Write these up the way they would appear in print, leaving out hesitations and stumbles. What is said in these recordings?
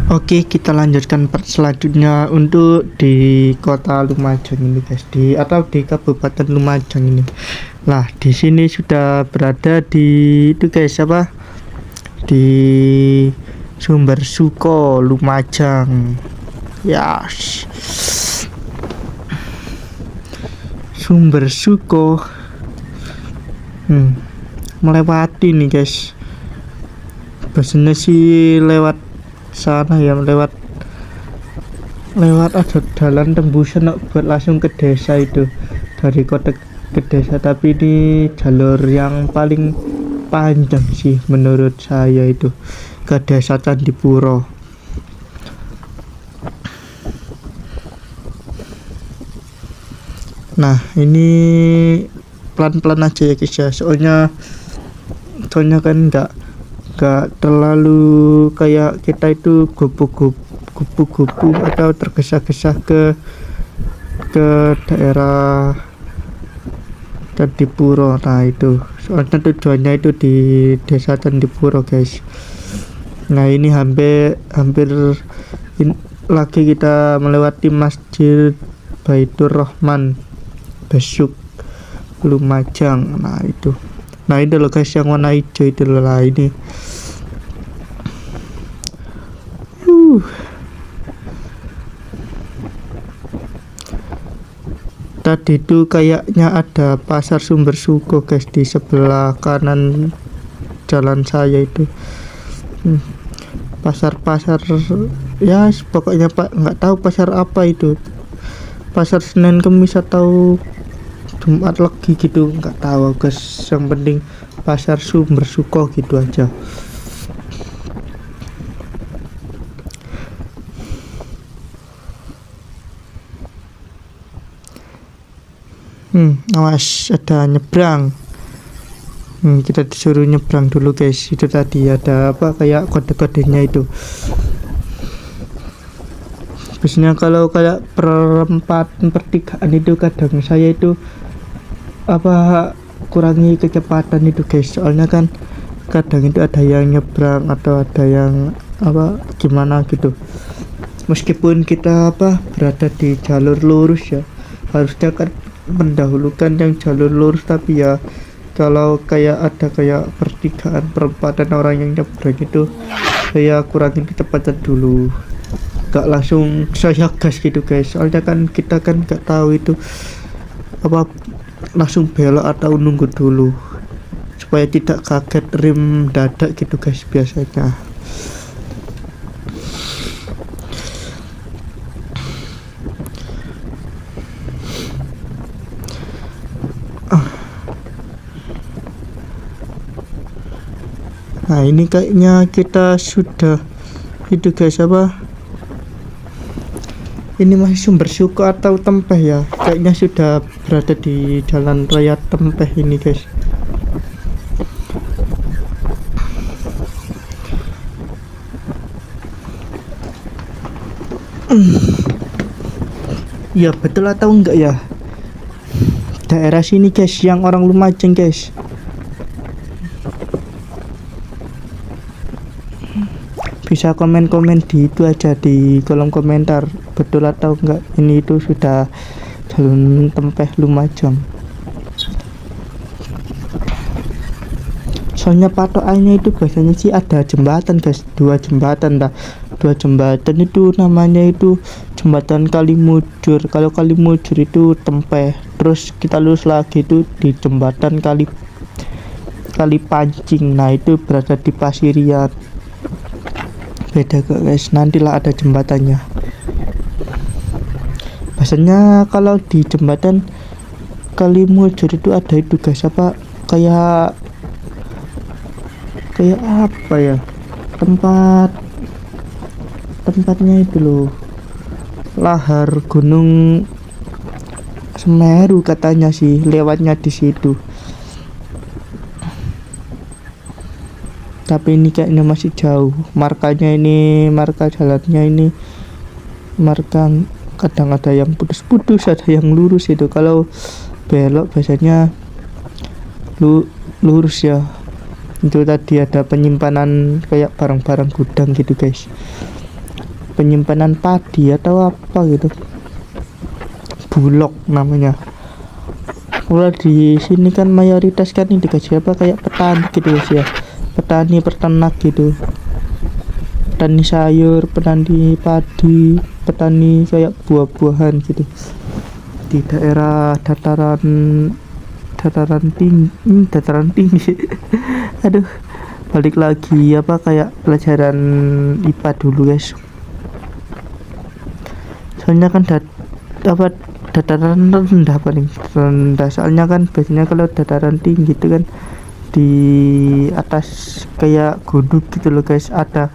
Oke, kita lanjutkan part selanjutnya untuk di kota Lumajang ini guys, atau di Kabupaten Lumajang ini. Nah, di sini sudah berada di itu guys, apa? Di Sumber Suko Lumajang. Yes. Sumber Suko. Melewati nih guys. Biasanya sih lewat sana ya, lewat ada jalan tembusan buat langsung ke desa itu, dari kota ke desa. Tapi ini jalur yang paling panjang sih menurut saya itu, ke desa Candipuro. Nah ini pelan-pelan aja ya guys ya, soalnya kan enggak terlalu kayak kita itu gupu-gupu atau tergesa-gesa ke daerah Candipuro. Nah itu soalnya tujuannya itu di desa Candipuro guys. Nah ini hampir lagi kita melewati Masjid Baitur Rahman Besuk Lumajang. Nah itu loh guys yang warna hijau itu lah ini. Tadi itu kayaknya ada pasar Sumber Suko guys di sebelah kanan jalan saya itu. Pasar ya pokoknya pak, nggak tahu pasar apa itu, pasar Senin Kemis atau Jumat Legi gitu, nggak tahu guys. Yang penting pasar Sumber Suko gitu aja. Awas ada nyebrang. Kita disuruh nyebrang dulu guys. Itu tadi ada apa kayak kode-kodenya itu. Biasanya kalau kayak perempatan pertigaan itu kadang saya itu apa kurangi kecepatan itu guys, soalnya kan kadang itu ada yang nyebrang atau ada yang apa gimana gitu. Meskipun kita berada di jalur lurus ya, harusnya kan mendahulukan yang jalur lurus, tapi ya kalau kayak ada kayak perempatan orang yang nyebrang itu, saya kurangin kecepatan dulu, gak langsung saya gas gitu guys. Soalnya kan kita kan gak tahu itu apa langsung belok atau nunggu dulu, supaya tidak kaget rem dadak gitu guys biasanya. Nah ini kayaknya kita sudah itu guys, ini masih Sumber Suko atau Tempeh ya, kayaknya sudah berada di jalan raya Tempeh ini guys. Ya betul atau enggak ya, daerah sini guys yang orang Lumajang guys. Bisa komen-komen di itu aja di kolom komentar, betul atau enggak ini itu sudah jalan Tempeh Lumajang. Soalnya patokannya itu biasanya sih ada jembatan guys, dua jembatan itu namanya itu jembatan Kalimujur. Kalau Kalimujur itu Tempeh, terus kita lurus lagi itu di jembatan Kali Pancing. Nah itu berada di Pasirian. Beda guys, nantilah ada jembatannya. Biasanya kalau di jembatan Kalimujur itu ada itu guys, kayak apa ya, tempatnya itu loh, lahar Gunung Semeru katanya sih, lewatnya di situ. Tapi ini kayaknya masih jauh, marka jalannya ini marka kadang ada yang putus-putus, ada yang lurus itu. Kalau belok biasanya lurus ya. Itu tadi ada penyimpanan kayak barang-barang gudang gitu guys. penyimpanan padi atau apa gitu, Bulog namanya. Kalau di sini kan mayoritas kan ini guys, apa kayak petani gitu guys ya, petani peternak gitu, petani sayur, petani padi, petani kayak buah-buahan gitu di daerah dataran tinggi. Aduh, balik lagi apa kayak pelajaran IPA dulu guys, soalnya kan dataran rendah, paling rendah, soalnya kan biasanya kalau dataran tinggi itu kan di atas kayak gunung gitu loh guys, ada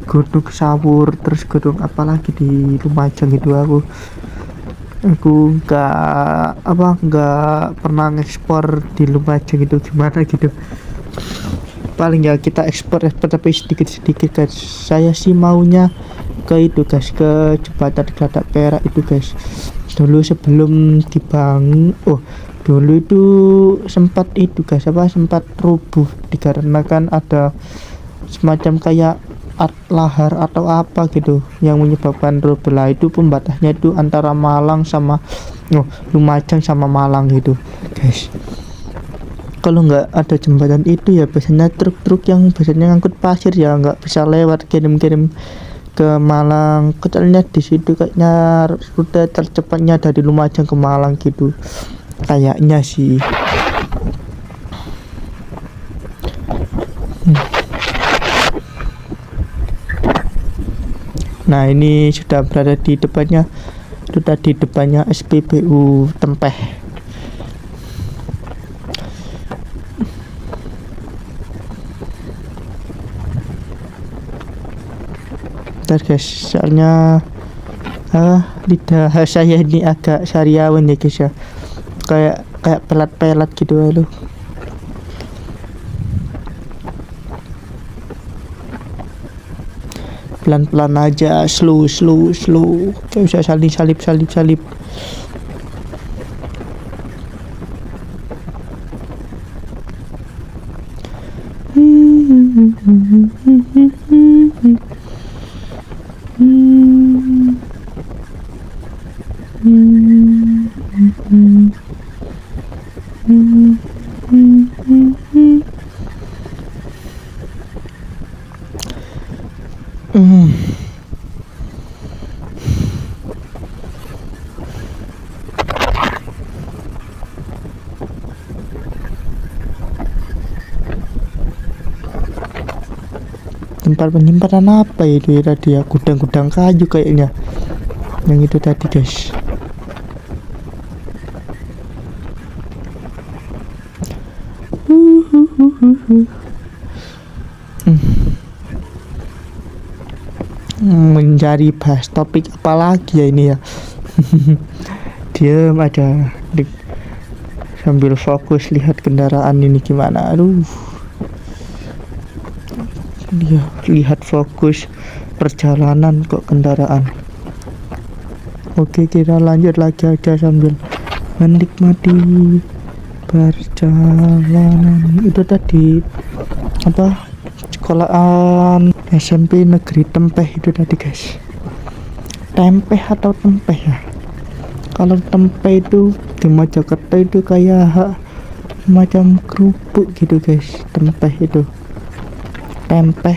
gunung Sawur, terus gunung apalagi di Lumajang itu. Aku nggak pernah ngekspor di Lumajang itu gimana gitu, paling ya kita ekspor tapi sedikit guys. Saya sih maunya ke itu guys, ke jembatan Geladak Perak itu guys, dulu sebelum dibangun. Dulu itu sempat itu guys, sempat rubuh dikarenakan ada semacam kayak lahar atau apa gitu yang menyebabkan rubuh lah. Itu pembatasnya itu antara Malang sama Lumajang sama Malang gitu guys. Kalau nggak ada jembatan itu ya biasanya truk-truk yang biasanya ngangkut pasir ya nggak bisa lewat kirim-kirim ke Malang. Kecuali di situ kayaknya rute tercepatnya dari Lumajang ke Malang gitu kayaknya sih. Nah, ini sudah berada di depannya, SPBU Tempeh. Bentar guys, soalnya lidah saya ini agak sariawan ya guys ya, kayak pelat-pelat gitu. Halo, pelan-pelan aja, slow, kayak usah salip. Tempat penyimpanan apa itu ya tadi ya, gudang kayu kayaknya yang itu tadi guys. Mencari bahas topik apa lagi ya ini ya. Diam aja sambil fokus lihat kendaraan ini gimana. Dia lihat fokus perjalanan kok kendaraan. Oke, kita lanjut lagi aja sambil menikmati perjalanan. Itu tadi sekolahan SMP Negeri Tempeh itu tadi guys. Tempeh atau Tempeh ya? Kalau Tempeh itu di Mojokerto itu kayak semacam kerupuk gitu guys. Tempeh itu tempeh.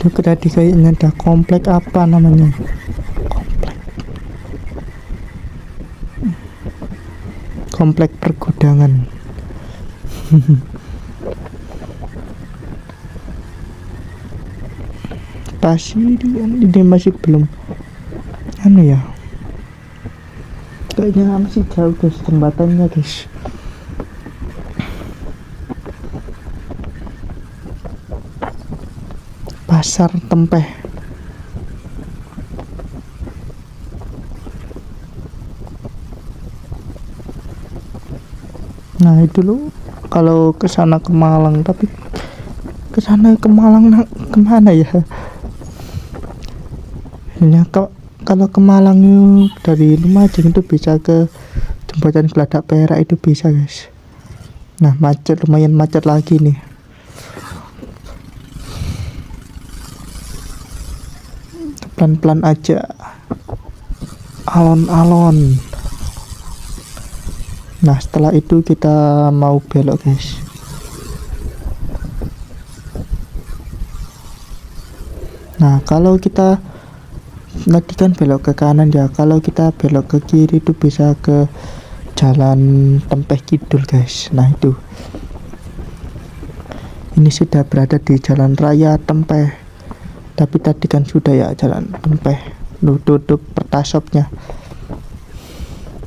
Itu tadi kayaknya ada komplek apa namanya, komplek pergudangan. Pasirian ini masih belum ya, kayaknya masih jauh guys jembatannya guys. Pasar Tempeh. Nah itu loh, kalau ke sana ke Malang, tapi ke sana ke Malang kemana ya? Ya kalau ke Malang itu dari Lumajang itu bisa ke jembatan Geladak Perak, itu bisa guys. Nah macet, lumayan macet lagi nih. Pelan-pelan aja, alon-alon. Nah setelah itu kita mau belok guys. Nah kalau kita tadi kan belok ke kanan ya, kalau kita belok ke kiri itu bisa ke jalan Tempeh Kidul guys. Nah itu, ini sudah berada di jalan raya Tempeh, tapi tadi kan sudah ya jalan Tempeh, tutup pertasopnya,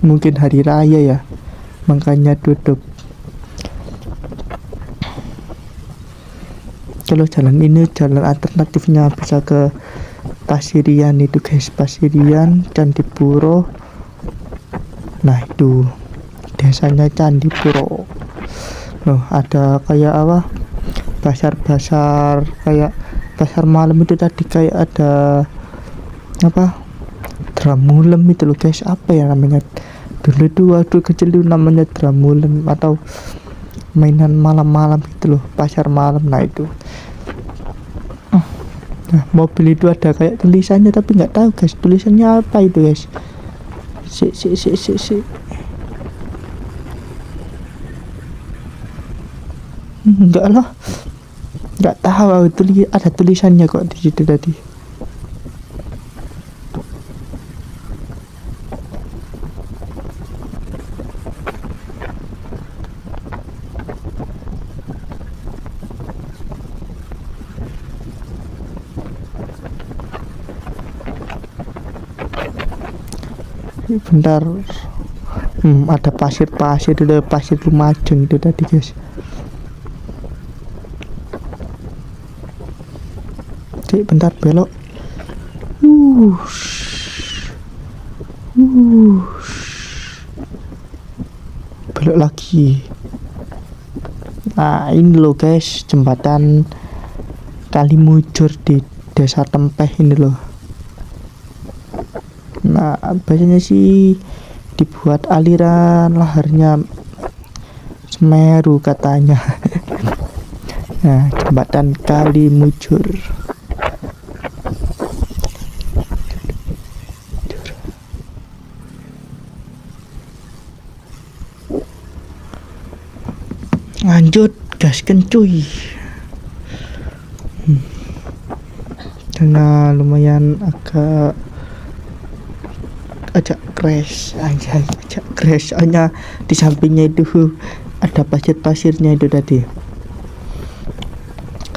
mungkin hari raya ya makanya tutup. Kalau jalan ini jalan alternatifnya bisa ke Pasirian itu guys, Pasirian, Candipuro. Nah itu desanya Candipuro. Loh ada kayak apa, pasar-pasar kayak pasar malam itu tadi, kayak ada apa, Dramulem itu loh guys, apa ya namanya dulu tuh waktu kecil itu, namanya Dramulem atau mainan malam-malam gitu loh, pasar malam. Nah itu, nah mobil itu ada kayak tulisannya tapi nggak tahu guys tulisannya apa itu guys. Si enggak lah, nggak tahu aku, ada tulisannya kok di situ tadi. Bentar, ada pasir itu, pasir Lumajang itu tadi guys. Cik bentar belok, belok lagi. Nah ini loh guys, jembatan Kalimujur di desa Tempeh ini loh. Nah biasanya sih dibuat aliran laharnya Semeru katanya. Nah jembatan Kalimujur. Lanjut gaskan cuy. Karena lumayan agak crash aja, crash soalnya di sampingnya itu ada pasir-pasirnya itu tadi,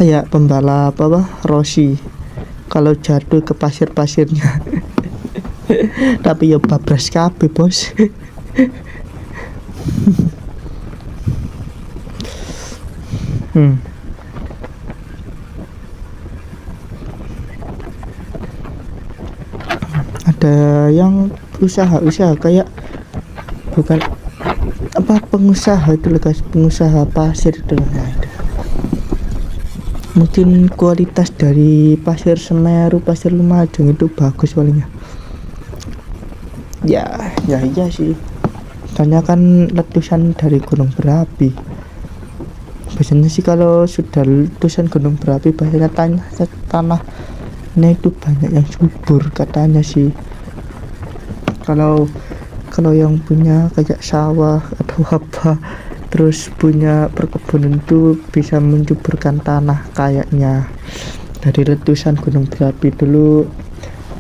kayak pembalap apa Rossi kalau jatuh ke pasir-pasirnya. Tapi ya babras kabeh bos. Ada yang usaha kayak, bukan apa, pengusaha itu loh guys, pengusaha pasir itu loh. Nah, itu mungkin kualitas dari pasir Semeru, pasir Lumajang itu bagus palingnya. Ya iya sih, soalnya kan letusan dari gunung berapi. Biasanya sih kalau sudah letusan gunung berapi biasanya tanahnya itu banyak yang subur katanya sih. Kalau yang punya kayak sawah atau apa, terus punya perkebunan itu bisa mencuburkan tanah kayaknya. Dari letusan gunung berapi dulu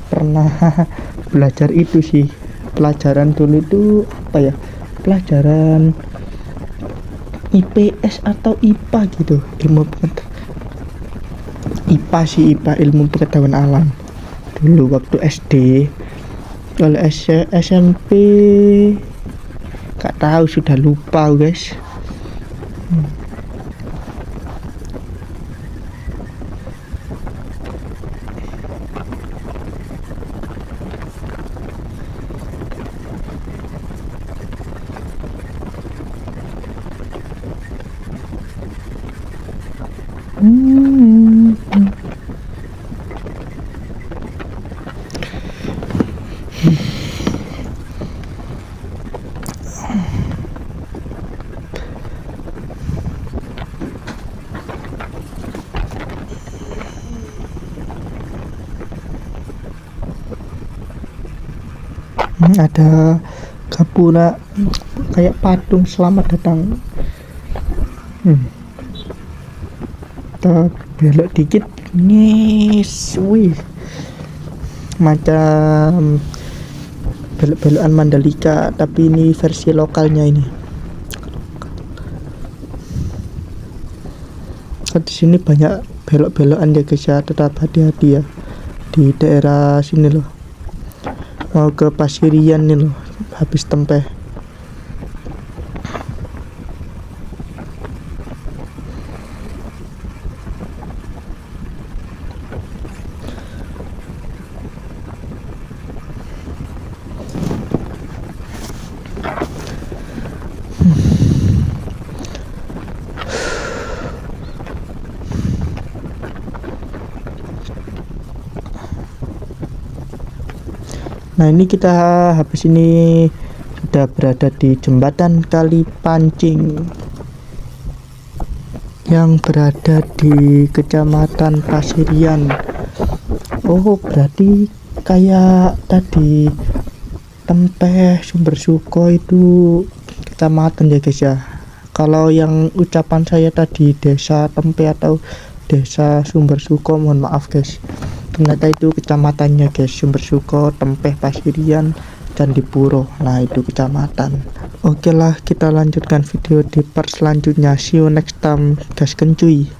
pernah belajar itu sih, pelajaran dulu itu apa ya, pelajaran IPS atau IPA gitu, IPA sih, IPA ilmu pengetahuan alam dulu waktu SD. Kalau SMP gak tahu, sudah lupa guys. Ada gapura kayak patung selamat datang. Kita belok dikit, wih, macam belok-belokan Mandalika, tapi ini versi lokalnya ini. Di sini banyak belok-belokan ya guys ya, tetap hati-hati ya di daerah sini loh. Mau ke Pasirian nih loh, habis Tempeh. Nah ini kita habis ini sudah berada di jembatan Kali Pancing yang berada di Kecamatan Pasirian. Oh berarti kayak tadi Tempeh, Sumbersuko itu kecamatan ya guys ya. Kalau yang ucapan saya tadi desa Tempeh atau desa Sumbersuko, mohon maaf guys, ternyata itu kecamatannya guys. Sumbersuko, Tempeh, Pasirian, Candipuro, nah itu kecamatan. Oke lah, kita lanjutkan video di part selanjutnya. See you next time guys, kencuy.